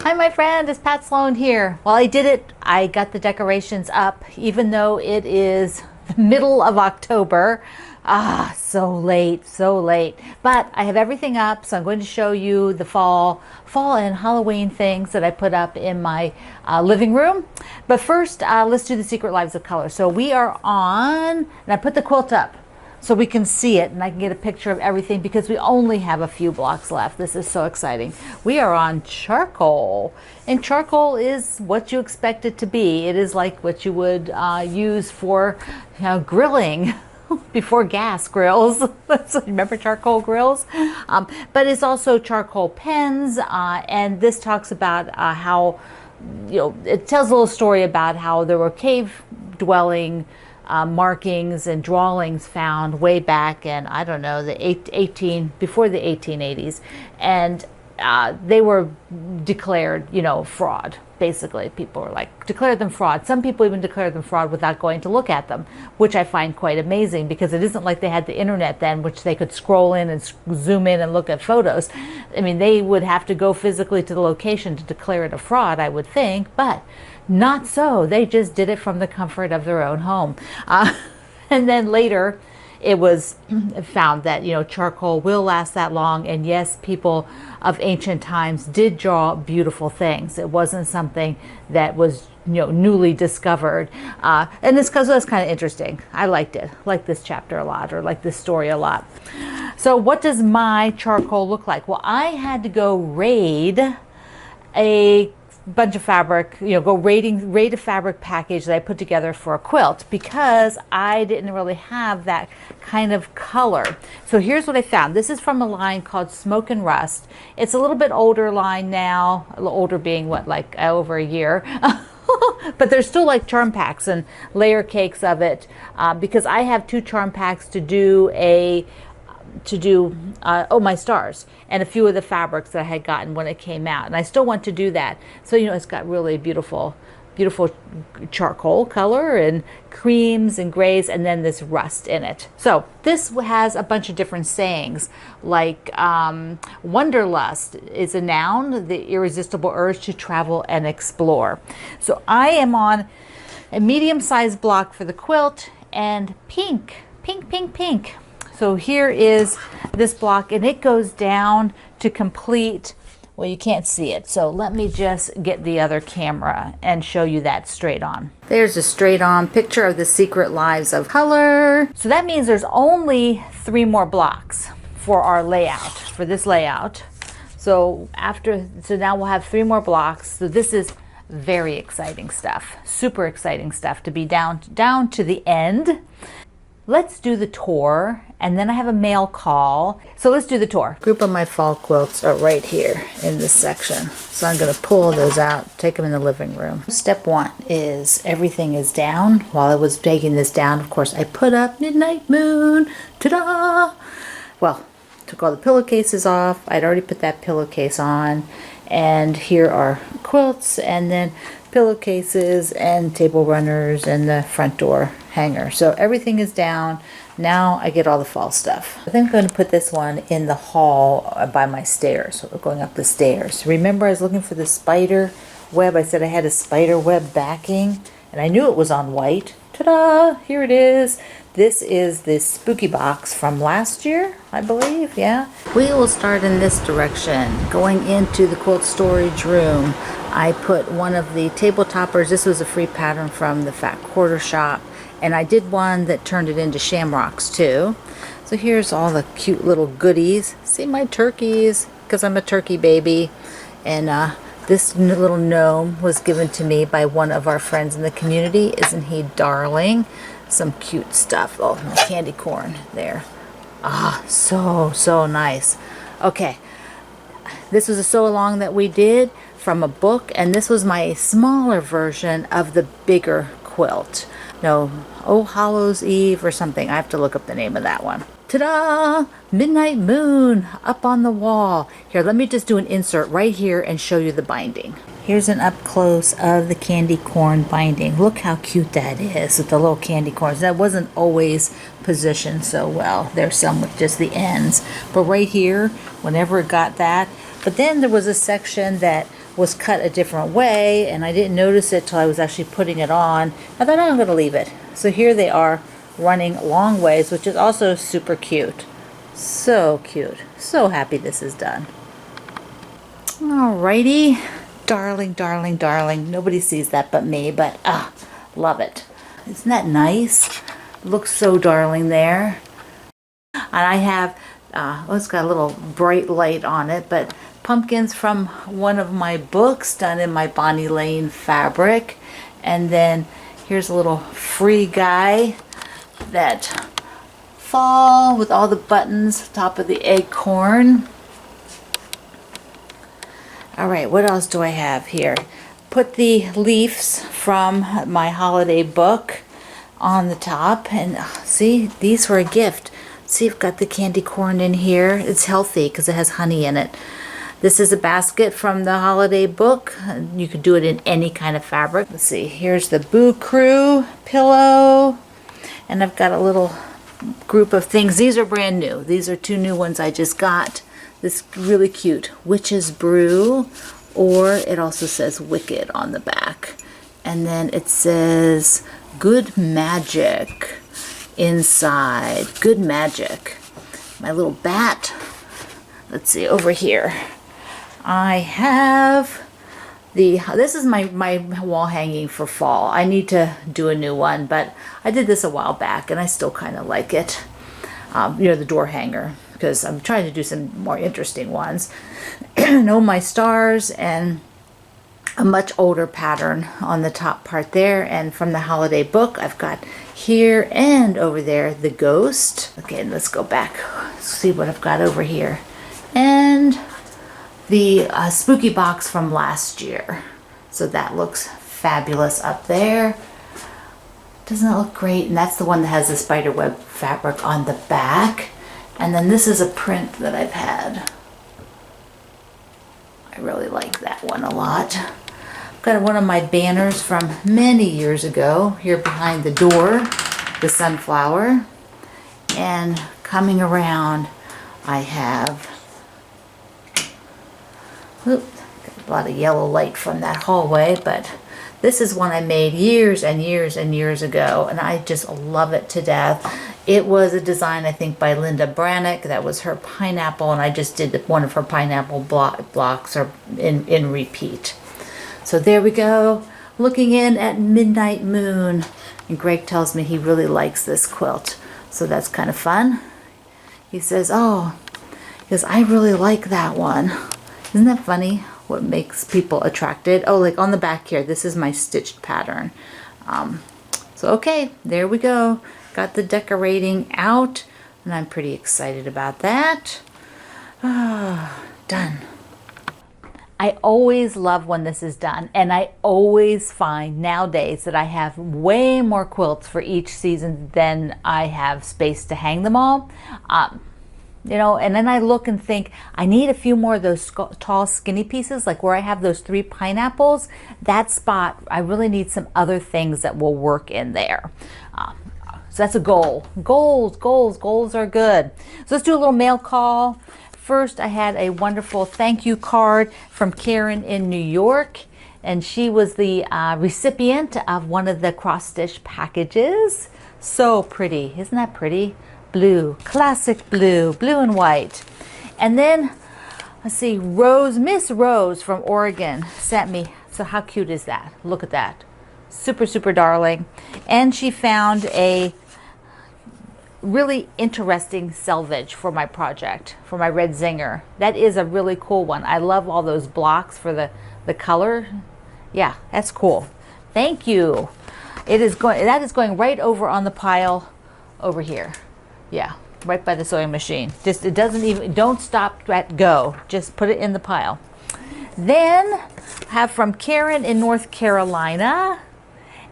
Hi, my friend, it's Pat Sloan here. Well, I did it. I got the decorations up, even though it is the middle of October. So late, so late. But I have everything up, so I'm going to show you the fall and Halloween things that I put up in my living room. But first, let's do the Secret Lives of Color. So we are on, and I put the quilt up so we can see it and I can get a picture of everything because we only have a few blocks left. This is so exciting. We are on charcoal, and charcoal is what you expect it to be. It is like what you would use for grilling before gas grills. Remember charcoal grills? But it's also charcoal pens, and this talks about how, it tells a little story about how there were cave dwelling markings and drawings found way back in, I don't know, before the 1880s, and they were declared, fraud. Basically, people were like, declared them fraud. Some people even declared them fraud without going to look at them, which I find quite amazing because it isn't like they had the internet then, which they could scroll in and zoom in and look at photos. I mean, they would have to go physically to the location to declare it a fraud, I would think, but not so. They just did it from the comfort of their own home. And then later, it was found that, charcoal will last that long. And yes, people of ancient times did draw beautiful things. It wasn't something that was, newly discovered. And this was kind of interesting. I liked it. Like this chapter a lot, or like this story a lot. So what does my charcoal look like? Well, I had to go raid a bunch of fabric, go raid a fabric package that I put together for a quilt because I didn't really have that kind of color. So here's what I found. This is from a line called Smoke and Rust. It's a little bit older line now, a little older being like over a year. But there's still like charm packs and layer cakes of it because I have 2 charm packs to do Oh My Stars and a few of the fabrics that I had gotten when it came out, and I still want to do that. So it's got really beautiful charcoal color and creams and grays, and then this rust in it. So this has a bunch of different sayings, like wanderlust is a noun, the irresistible urge to travel and explore. So I am on a medium-sized block for the quilt, and pink. So here is this block, and it goes down to complete, well, you can't see it. So let me just get the other camera and show you that straight on. There's a straight on picture of the Secret Lives of Color. So that means there's only 3 more blocks for our layout, for this layout. So now we'll have 3 more blocks. So this is very exciting stuff, super exciting stuff to be down to the end. Let's do the tour, and then I have a mail call. So let's do the tour. Group of my fall quilts are right here in this section. So I'm going to pull those out, take them in the living room. Step 1 is everything is down. While I was taking this down, of course, I put up Midnight Moon. Ta-da! Well, took all the pillowcases off. I'd already put that pillowcase on. And here are quilts, and then pillowcases and table runners and the front door hanger. So everything is down. Now I get all the fall stuff. I think I'm going to put this one in the hall by my stairs. So we're going up the stairs. Remember, I was looking for the spider web. I said I had a spider web backing, and I knew it was on white. Ta-da! Here it is. This is the spooky box from last year, I believe. Yeah. We will start in this direction, going into the quilt storage room. I put one of the table toppers. This was a free pattern from the Fat Quarter Shop. And I did one that turned it into shamrocks too. So here's all the cute little goodies. See my turkeys, because I'm a turkey baby. And this little gnome was given to me by one of our friends in the community. Isn't he darling? Some cute stuff. Oh, my candy corn there. So nice. Okay. This was a sew along that we did from a book, and this was my smaller version of the bigger quilt. No, Oh Hallows Eve or something. I have to look up the name of that one. Ta-da! Midnight Moon up on the wall. Here, let me just do an insert right here and show you the binding. Here's an up close of the candy corn binding. Look how cute that is with the little candy corns. That wasn't always positioned so well. There's some with just the ends. But right here, whenever it got that. But then there was a section that was cut a different way, and I didn't notice it till I was actually putting it on. I thought, oh, I'm going to leave it. So here they are running long ways, which is also super cute. So cute. So happy this is done. Alrighty. Darling, darling, darling. Nobody sees that but me, but love it. Isn't that nice? Looks so darling there. And I have, it's got a little bright light on it, but pumpkins from one of my books done in my Bonnie Lane fabric. And then here's a little free guy that fall with all the buttons, top of the acorn. All right, what else do I have here? Put the leaves from my holiday book on the top, and see, these were a gift. See, I've got the candy corn in here. It's healthy because it has honey in it. This is a basket from the holiday book. You could do it in any kind of fabric. Let's see, here's the Boo Crew pillow, and I've got a little group of things. These are brand new. These are 2 new ones I just got. This really cute Witch's Brew, or it also says Wicked on the back. And then it says Good Magic inside. Good Magic. My little bat. Let's see, over here. I have this is my wall hanging for fall. I need to do a new one, but I did this a while back and I still kind of like it. The door hanger, because I'm trying to do some more interesting ones. Know my stars, and a much older pattern on the top part there. And from the holiday book, I've got here and over there the ghost. Okay, let's go back. See what I've got over here. And the spooky box from last year. So that looks fabulous up there. Doesn't that look great? And that's the one that has the spiderweb fabric on the back. And then this is a print that I've had. I really like that one a lot. I've got one of my banners from many years ago here behind the door, the sunflower. And coming around, I have got a lot of yellow light from that hallway, but this is one I made years and years and years ago, and I just love it to death. It was a design, I think, by Linda Brannick. That was her pineapple, and I just did one of her pineapple blocks or in repeat. So there we go, looking in at Midnight Moon. And Greg tells me he really likes this quilt, so that's kind of fun. He says, because I really like that one. Isn't that funny? What makes people attracted? Oh, like on the back here, this is my stitched pattern. So okay, there we go. Got the decorating out, and I'm pretty excited about that. Done. I always love when this is done, and I always find nowadays that I have way more quilts for each season than I have space to hang them all. And then I look and think, I need a few more of those tall, skinny pieces, like where I have those 3 pineapples. That spot, I really need some other things that will work in there. So that's a goal. Goals are good. So let's do a little mail call. First, I had a wonderful thank you card from Karen in New York, and she was the recipient of one of the cross-stitch packages. So pretty, isn't that pretty? Blue, classic blue and white. And then, let's see, Miss Rose from Oregon sent me, so how cute is that? Look at that. Super, super darling. And she found a really interesting selvage for my project, for my red zinger. That is a really cool one. I love all those blocks for the color. Yeah, that's cool. Thank you. That is going right over on the pile over here. Yeah, right by the sewing machine. Just, it doesn't even, don't stop at go. Just put it in the pile. Then I have from Karen in North Carolina.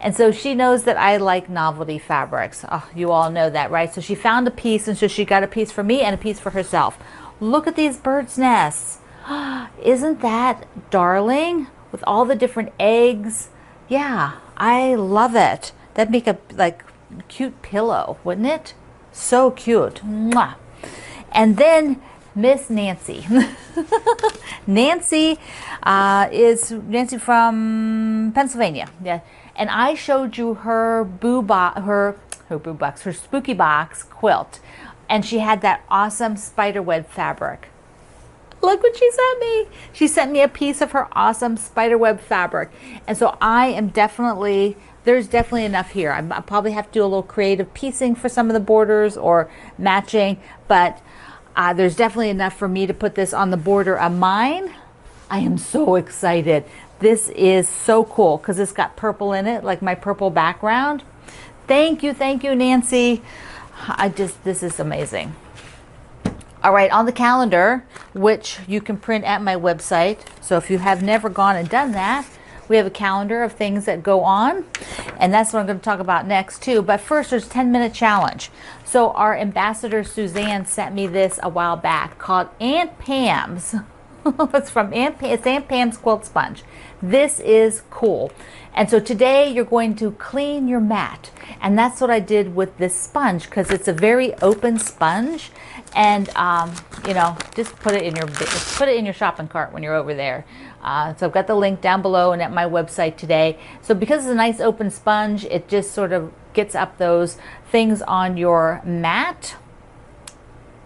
And so she knows that I like novelty fabrics. Oh, you all know that, right? So she found a piece, and so she got a piece for me and a piece for herself. Look at these bird's nests. Isn't that darling? With all the different eggs. Yeah, I love it. That'd make a cute pillow, wouldn't it? So cute. Mwah. And then Miss Nancy. Nancy is Nancy from Pennsylvania. Yeah, and I showed you her her spooky box quilt, and she had that awesome spiderweb fabric. Look what she sent me. She sent me a piece of her awesome spiderweb fabric, and so I am definitely. There's definitely enough here. I probably have to do a little creative piecing for some of the borders or matching, but there's definitely enough for me to put this on the border of mine. I am so excited. This is so cool because it's got purple in it, like my purple background. Thank you, Nancy. This is amazing. All right, on the calendar, which you can print at my website. So if you have never gone and done that, we have a calendar of things that go on, and that's what I'm going to talk about next too. But first, there's 10-minute challenge. So our ambassador Suzanne sent me this a while back called Aunt Pam's. It's from Aunt Pam's quilt sponge. This is cool. And so today you're going to clean your mat, and that's what I did with this sponge because it's a very open sponge, and you know, just put it in your shopping cart when you're over there. So I've got the link down below and at my website today. So because it's a nice open sponge, it just sort of gets up those things on your mat.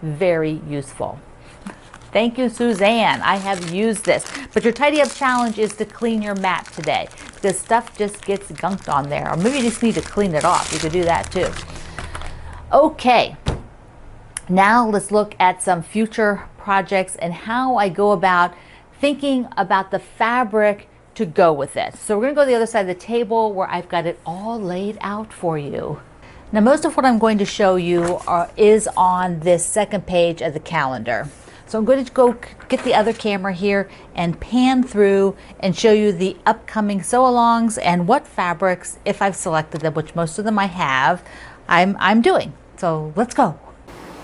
Very useful. Thank you, Suzanne. I have used this. But your tidy up challenge is to clean your mat today because stuff just gets gunked on there. Or maybe you just need to clean it off. You could do that too. Okay. Now let's look at some future projects and how I go about thinking about the fabric to go with it. So we're going to go to the other side of the table where I've got it all laid out for you. Now most of what I'm going to show you is on this second page of the calendar. So I'm going to go get the other camera here and pan through and show you the upcoming sew-alongs and what fabrics, if I've selected them, which most of them I have, I'm doing. So let's go.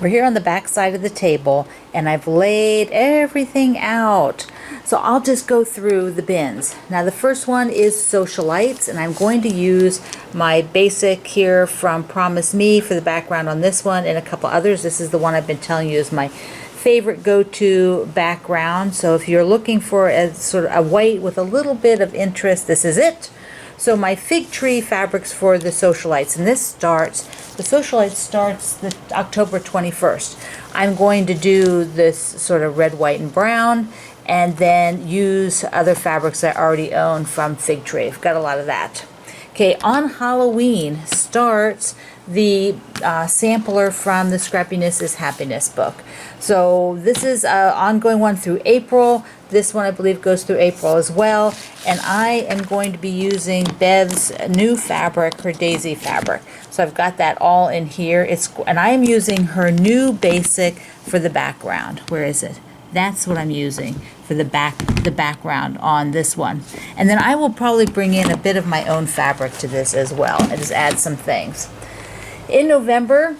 We're here on the back side of the table and I've laid everything out. So I'll just go through the bins. Now the first one is socialites, and I'm going to use my basic here from Promise Me for the background on this one and a couple others. This is the one I've been telling you is my favorite go-to background. So if you're looking for a sort of a white with a little bit of interest, this is it. So my fig tree fabrics for the socialites, and the socialite starts the October 21st. I'm going to do this sort of red, white, and brown, and then use other fabrics I already own from fig tree. I've got a lot of that. Okay, on Halloween starts the sampler from the Scrappiness is Happiness book. So this is an ongoing one through April. This one I believe goes through April as well. And I am going to be using Bev's new fabric, her daisy fabric. So I've got that all in here. And I am using her new basic for the background. Where is it? That's what I'm using for the background on this one. And then I will probably bring in a bit of my own fabric to this as well and just add some things. In November,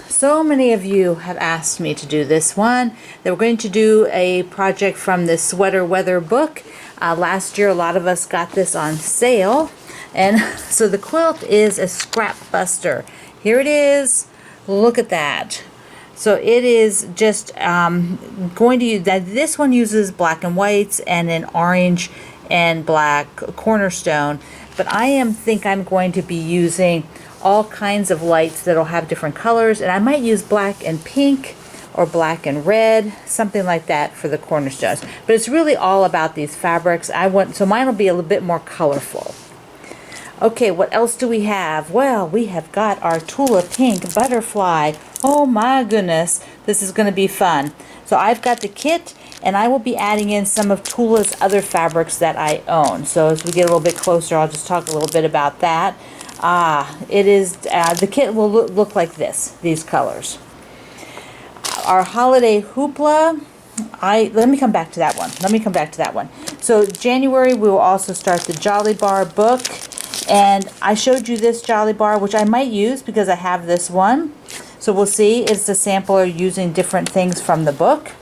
so many of you have asked me to do this one. That we're going to do a project from the Sweater Weather book. Last year, a lot of us got this on sale. And so the quilt is a scrap buster. Here it is. Look at that. So it is just going to use that. This one uses black and whites and an orange and black cornerstone. But I think I'm going to be using all kinds of lights that'll have different colors, and I might use black and pink or black and red, something like that for the cornerstones. But it's really all about these fabrics. So mine will be a little bit more colorful. Okay, what else do we have? Well, we have got our Tula Pink Butterfly. Oh my goodness, this is going to be fun. So I've got the kit, and I will be adding in some of Tula's other fabrics that I own. So as we get a little bit closer, I'll just talk a little bit about that. It is, the kit will look like this, these colors. Our holiday hoopla, let me come back to that one. So January, we will also start the Jolly Bar book. And I showed you this Jolly Bar, which I might use because I have this one. So we'll see. It's a sampler using different things from the book.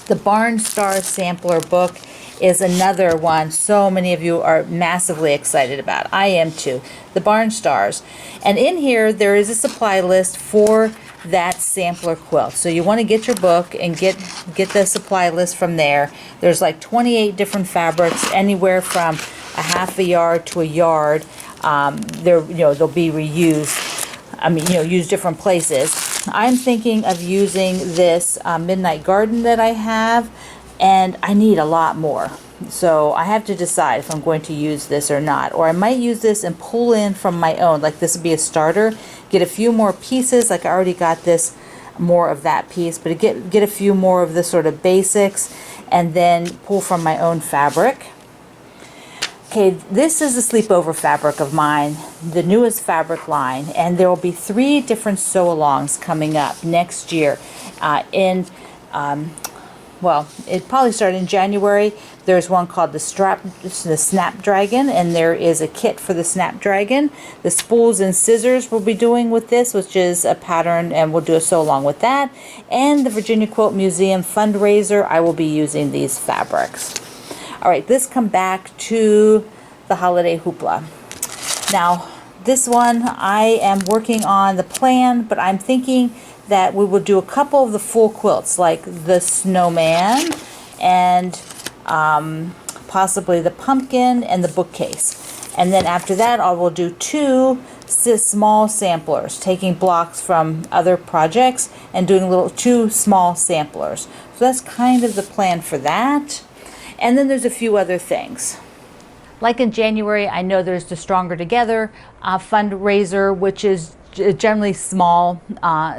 The Barn Star sampler book is another one so many of you are massively excited about. I am too. The Barn Stars. And in here there is a supply list for that sampler quilt. So you want to get your book and get the supply list from there. There's like 28 different fabrics, anywhere from a half a yard to a yard. They'll be reused. I mean, use different places. I'm thinking of using this Midnight Garden that I have, and I need a lot more. So I have to decide if I'm going to use this or not. Or I might use this and pull in from my own, like this would be a starter. Get a few more pieces, like I already got this, more of that piece, but get a few more of the sort of basics, and then pull from my own fabric. Okay, this is the sleepover fabric of mine, the newest fabric line, and there will be 3 different sew-alongs coming up next year. Well, it probably started in January. There's one called the Snapdragon, and there is a kit for the Snapdragon. The spools and scissors we'll be doing with this, which is a pattern, and we'll do a sew-along with that. And the Virginia Quilt Museum fundraiser, I will be using these fabrics. All right, let's come back to the holiday hoopla. Now, this one, I am working on the plan, but I'm thinking that we will do a couple of the full quilts, like the snowman and possibly the pumpkin and the bookcase. And then after that, I will do 2 small samplers, taking blocks from other projects and doing 2 small samplers. So that's kind of the plan for that. And then there's a few other things. Like in January, I know there's the Stronger Together fundraiser, which is generally small,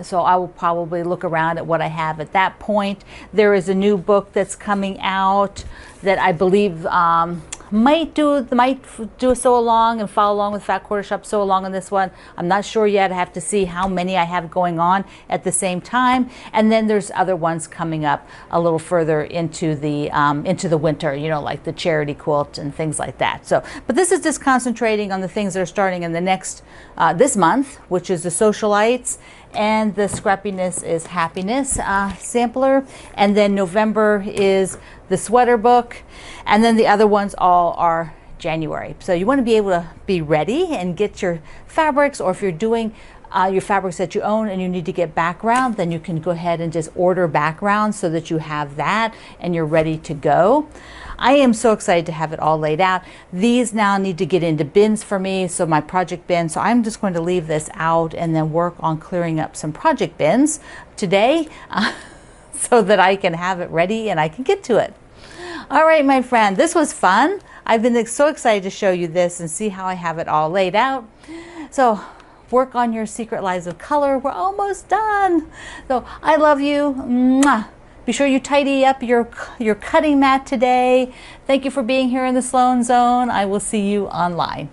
so I will probably look around at what I have at that point. There is a new book that's coming out that I believe might do a sew-along and follow along with Fat Quarter Shop sew-along on this one. I'm not sure yet. I have to see how many I have going on at the same time. And then there's other ones coming up a little further into the winter, like the charity quilt and things like that. So, but this is just concentrating on the things that are starting in the next this month, which is the Socialites, and the Scrappiness is Happiness sampler. And then November is the sweater book, and then the other ones all are January. So you want to be able to be ready and get your fabrics, or if you're doing your fabrics that you own and you need to get background, then you can go ahead and just order background so that you have that and you're ready to go. I am so excited to have it all laid out. These now need to get into bins for me, so my project bin. So I'm just going to leave this out and then work on clearing up some project bins today so that I can have it ready and I can get to it. All right, my friend, this was fun. I've been so excited to show you this and see how I have it all laid out. So work on your secret lives of color. We're almost done. So I love you. Mwah. Be sure you tidy up your cutting mat today. Thank you for being here in the Sloan Zone. I will see you online.